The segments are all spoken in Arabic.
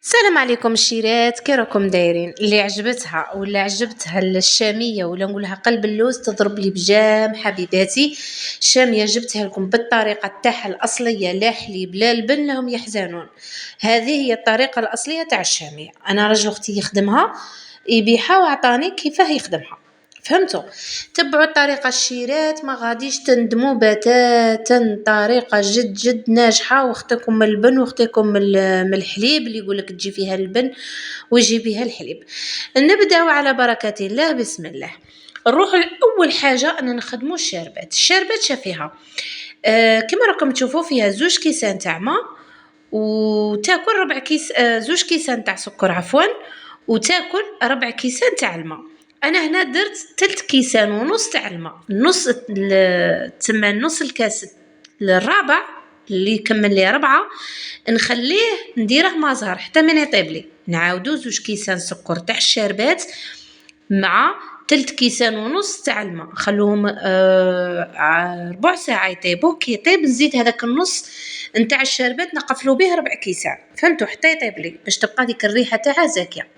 السلام عليكم الشيرات، كي راكم دايرين؟ اللي عجبتها ولا عجبتها الشاميه ولا نقولها قلب اللوز تضرب لي بجام حبيباتي. الشاميه جبتها لكم بالطريقه تاعها الاصليه، لا حليب لا لبن لهم يحزنون. هذه هي الطريقه الاصليه تاع الشاميه. انا رجل اختي يخدمها يبيعها وعطاني كيفاه يخدمها. فهمتوا؟ تبعوا الطريقه الشيرات، ما غاديش تندموا بتاتا. طريقه جد جد ناجحه، واختكم من البن واختكم من الحليب اللي يقولك تجي فيها البن ويجي بها الحليب. نبداو على بركه الله، بسم الله. نروح لاول حاجه ان نخدموا الشربات شافيها. كما راكم تشوفوا فيها زوج كيسان تاع ماء، وتاكل ربع كيس، زوج كيسان تاع سكر عفوا، وتاكل ربع كيسان تاع الماء. انا هنا درت 3 كيسان ونص تاع الماء، نص تسمى نص الكاس الرابع اللي يكمل لي ربعة نخليه نديره مازهر حتى من يطيب لي. نعاودو زوج كيسان سكر تاع الشربات مع 3 كيسان ونص تاع الماء، خلوهم ربع ساعه يطيبوا. كي يطيب نزيد هذاك النص نتاع الشربات نقفلو به ربع كيسان، فهمتوا؟ حتى يطيب لي باش تبقى ديك الريحه تاعها زاكيه.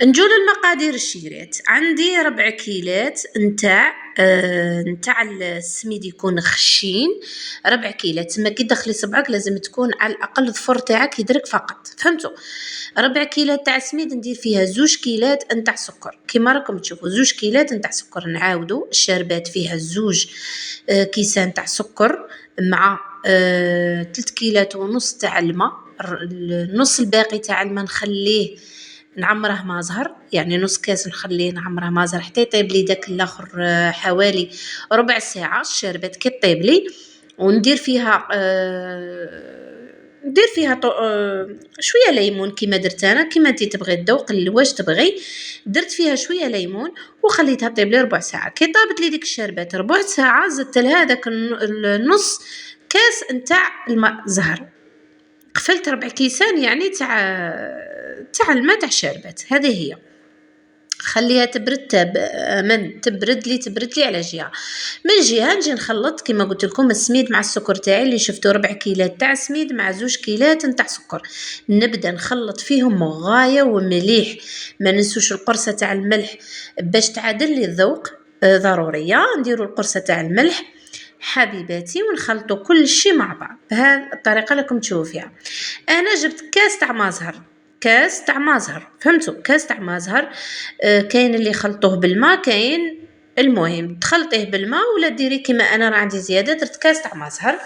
نجول المقادير الشيرات. عندي ربع كيلات نتاع السميد يكون خشين، ربع كيلات. تما كي تدخلي صبعك لازم تكون على الاقل الظفر تاعك يدرك فقط، فهمتوا؟ ربع كيلات تاع السميد ندير فيها زوج كيلات نتاع سكر. كيما راكم تشوفوا زوج كيلات نتاع سكر. نعاودوا الشربات فيها زوج كيسان تاع سكر مع 3 كيلات ونص تاع الماء. النص الباقي تاع الماء نخليه نعمره مازهر، يعني نص كاس نخليه نعمره مازهر حتى يطيب لي داك الاخر حوالي ربع ساعه. الشربات كي طيب لي وندير فيها ندير فيها شويه ليمون كيما درت انا، كيما انت تبغي الذوق اللي واش تبغي. درت فيها شويه ليمون وخليتها طيب لي ربع ساعه. كي طابت لي ديك الشربات ربع ساعه زدت لها داك النص كاس نتاع الماء زهر. قفلت ربع كيسان يعني تاع الماء تاع الشربات. هذه هي. خليها تبرد من تبرد لي على جهه. من جهه نجي نخلط كما قلت لكم السميد مع السكر تاعي اللي شفتوا ربع كيلات تاع سميد مع زوج كيلات نتاع سكر. نبدا نخلط فيهم غايه ومليح. ما ننسوش القرصه تاع الملح باش تعادل لي الذوق، ضروريه نديروا القرصه تاع الملح حبيباتي، ونخلطوا كل شيء مع بعض بهذه الطريقه لكم تشوفوا فيها. انا جبت كاس تاع مازهر، فهمتوا؟ كاس تاع مازهر. كاين اللي يخلطوه بالماء، كاين المهم تخلطيه بالماء ولا ديري كيما انا راه عندي زياده درت كاس تاع مازهر.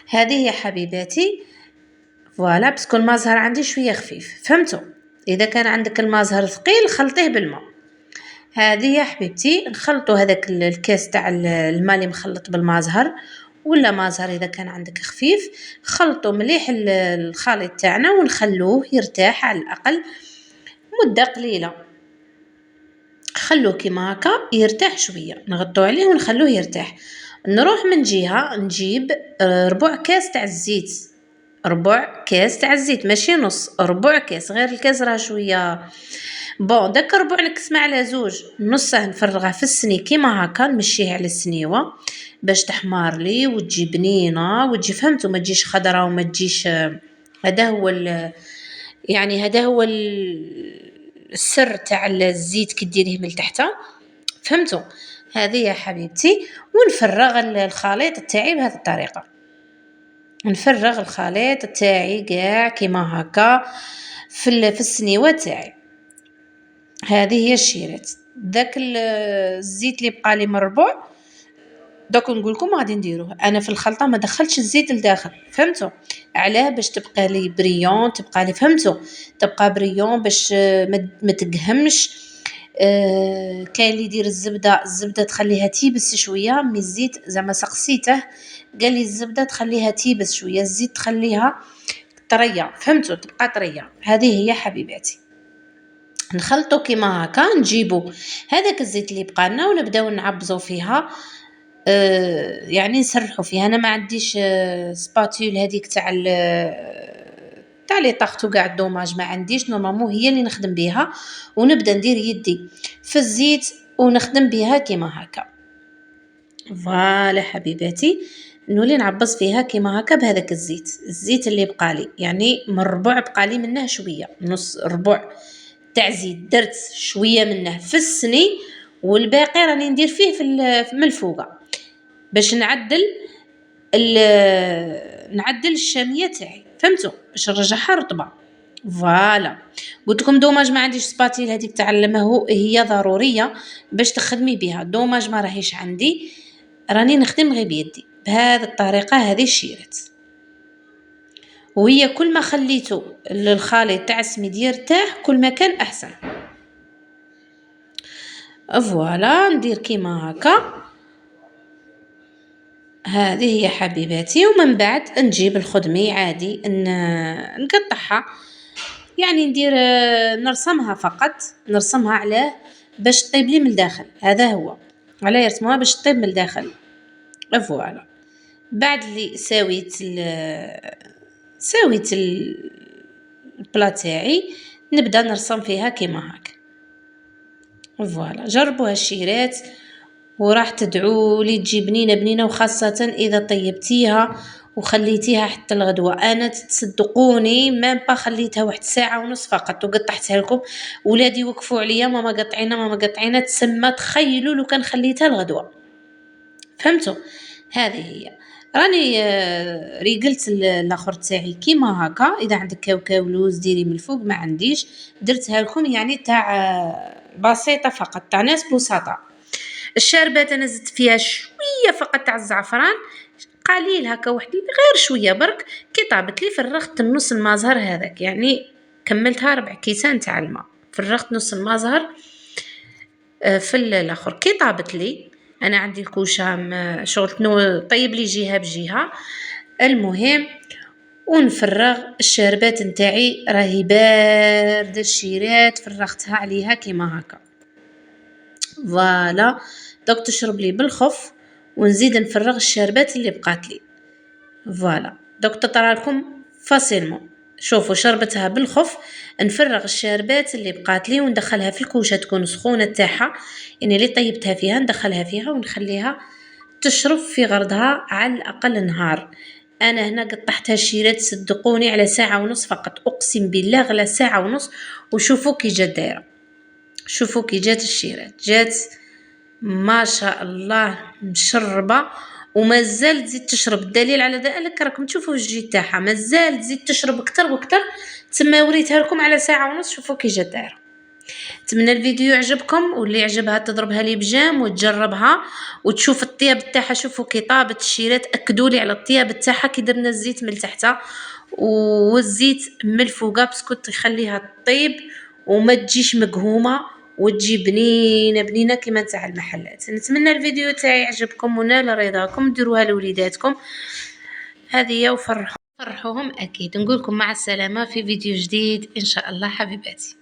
هذه هي حبيباتي. فوالا باسكو المازهر عندي شويه خفيف، فهمتوا؟ اذا كان عندك المازهر ثقيل خلطيه بالماء. هذه يا حبيبتي نخلطوا هذاك الكاس تاع الماء اللي مخلط بالمازهر ولا مازهر اذا كان عندك خفيف. خلطوا مليح الخليط تاعنا ونخلوه يرتاح على الاقل مده قليله. خلوه كيما هكا يرتاح شويه، نغطوا عليه ونخلوه يرتاح. نروح من جهه نجيب ربع كاس تاع الزيت. ربع كاس تاع الزيت ماشي نص، ربع كاس، غير الكاس راه شويه بون. داك ربع نقسمه على زوج، نصه نفرغه في السني كيما هكا نمشيه على السنيوه باش تحمار لي وتجي بنينه وتجي، فهمتوا؟ ما تجيش خضره وما تجيش. هذا هو يعني هذا هو السر تاع الزيت كي ديريه من تحت، فهمتوا؟ هذه يا حبيبتي. ونفرغ الخليط تاعي بهذه الطريقه. نفرغ الخليط تاعي كاع كيما هكا في السنيوه تاعي. هذه هي الشيرات. داك الزيت اللي بقى لي من الربع دوك نقول لكم غادي نديروه. انا في الخلطه ما دخلتش الزيت لداخل، فهمتوا؟ علاه؟ باش تبقى لي بريون، تبقى لي، فهمتوا؟ تبقى بريون باش ما تقهمش. كاين اللي يدير الزبده تخليها تيبس شويه، مي الزيت زعما سقسيته قال لي الزبده تخليها تيبس شويه، الزيت تخليها طريه، فهمتوا؟ تبقى طريه. هذه هي حبيباتي. نخلطو كيما هكا، نجيبو هذاك الزيت اللي بقى لنا ونبداو نعبزو فيها. يعني نسرحو فيها. انا ما عنديش سباتول هذيك تاع لي طاختو كاع الدوماج، ما عنديش نورمالمون هي اللي نخدم بها، ونبدا ندير يدي في الزيت ونخدم بها كيما هكا. فوالا حبيباتي. نولي نعبص فيها كيما هكا بهذاك الزيت اللي بقالي، يعني من ربع بقالي منه شويه، نص ربع تاع زيت درت شويه منه في السني، والباقي راني ندير فيه من الفوقه باش نعدل الشاميه تاعي، فهمتوا؟ باش نرجعها رطبه. فوالا قلت لكم دوماج ما عنديش سباتيل هذيك تاع المهو، هي ضروريه باش تخدمي بها، دوماج ما راهيش عندي، راني نخدم غير بيدي بهذه الطريقه هذه الشيرات. وهي كل ما خليتو الخليط تاع السميد يرتاح كل ما كان احسن. فوالا ندير كيما هكا، هذه هي حبيباتي. ومن بعد نجيب الخدمي عادي نقطعها، يعني ندير نرسمها فقط، نرسمها علاه باش تطيب لي من الداخل، هذا هو علاه يرسموها باش تطيب من الداخل. فوالا بعد اللي ساويت البلا تاعي نبدا نرسم فيها كيما هكا. فوالا جربوا هالشيرات وراح تدعوا لي تجي بنينه، وخاصه اذا طيبتيها وخليتيها حتى الغدوه. انا تصدقوني ما خليتها واحد ساعه ونص فقط وقطعتها لكم، ولادي وقفوا عليا ماما قطعينا تسمى. تخيلوا لو كان خليتها الغدوه، فهمتوا؟ هذه هي. راني ريقلت الاخر تاعي كيما هكا. اذا عندك كاوكاو لوز ديري من الفوق، ما عنديش درتها لكم يعني تاع بسيطه فقط، تاع ناس بسطاء. الشاربات انا زدت فيها شويه فقط تاع الزعفران قليل هكا، وحدي غير شويه برك. كي طابت لي فرغت النص المازهر هذاك، يعني كملتها 4 كيسان تاع الماء، فرغت نص المازهر في الاخر. كي طابت لي انا عندي الكوشه شغل طيب لي جهه بجهه، المهم ونفرغ الشاربات نتاعي راهي بارده الشيرات، فرغتها عليها كيما هكا. فوالا دوك تشرب لي بالخف، ونزيد نفرغ الشاربات اللي بقات لي. فوالا دوك تطرى لكم فاسيلمون. شوفوا شربتها بالخف، نفرغ الشاربات اللي بقات لي وندخلها في الكوشه تكون سخونه تاعها، يعني اللي طيبتها فيها ندخلها فيها ونخليها تشرب في غرضها على الاقل نهار. انا هنا قطعتها الشيرات صدقوني على ساعه ونص فقط، اقسم بالله غلا ساعه ونص. وشوفوا كي جات دايره، شوفوا كي جات الشيرات، جات ما شاء الله مشربه ومازال تزيد تشرب. الدليل على ذلك راكم تشوفوا الجي تاعها مازال تزيد تشرب اكثر واكثر. تما وريتها لكم على ساعه ونص، شوفوا كي جات دايره. نتمنى الفيديو يعجبكم، واللي يعجبها تضربها لي بجام وتجربها وتشوف الطياب تاعها. شوفوا كي طابت الشيرات، اكدوا لي على الطياب تاعها كي درنا الزيت من تحت والزيت من الفوق بسكوت يخليها طيب وما تجيش مقهومه وتجي بنينه كيما تاع المحلات. نتمنى الفيديو تاعي يعجبكم ونال رضاكم، ديروها لوليداتكم هذه وفرحوهم اكيد. نقولكم مع السلامه في فيديو جديد ان شاء الله حبيباتي.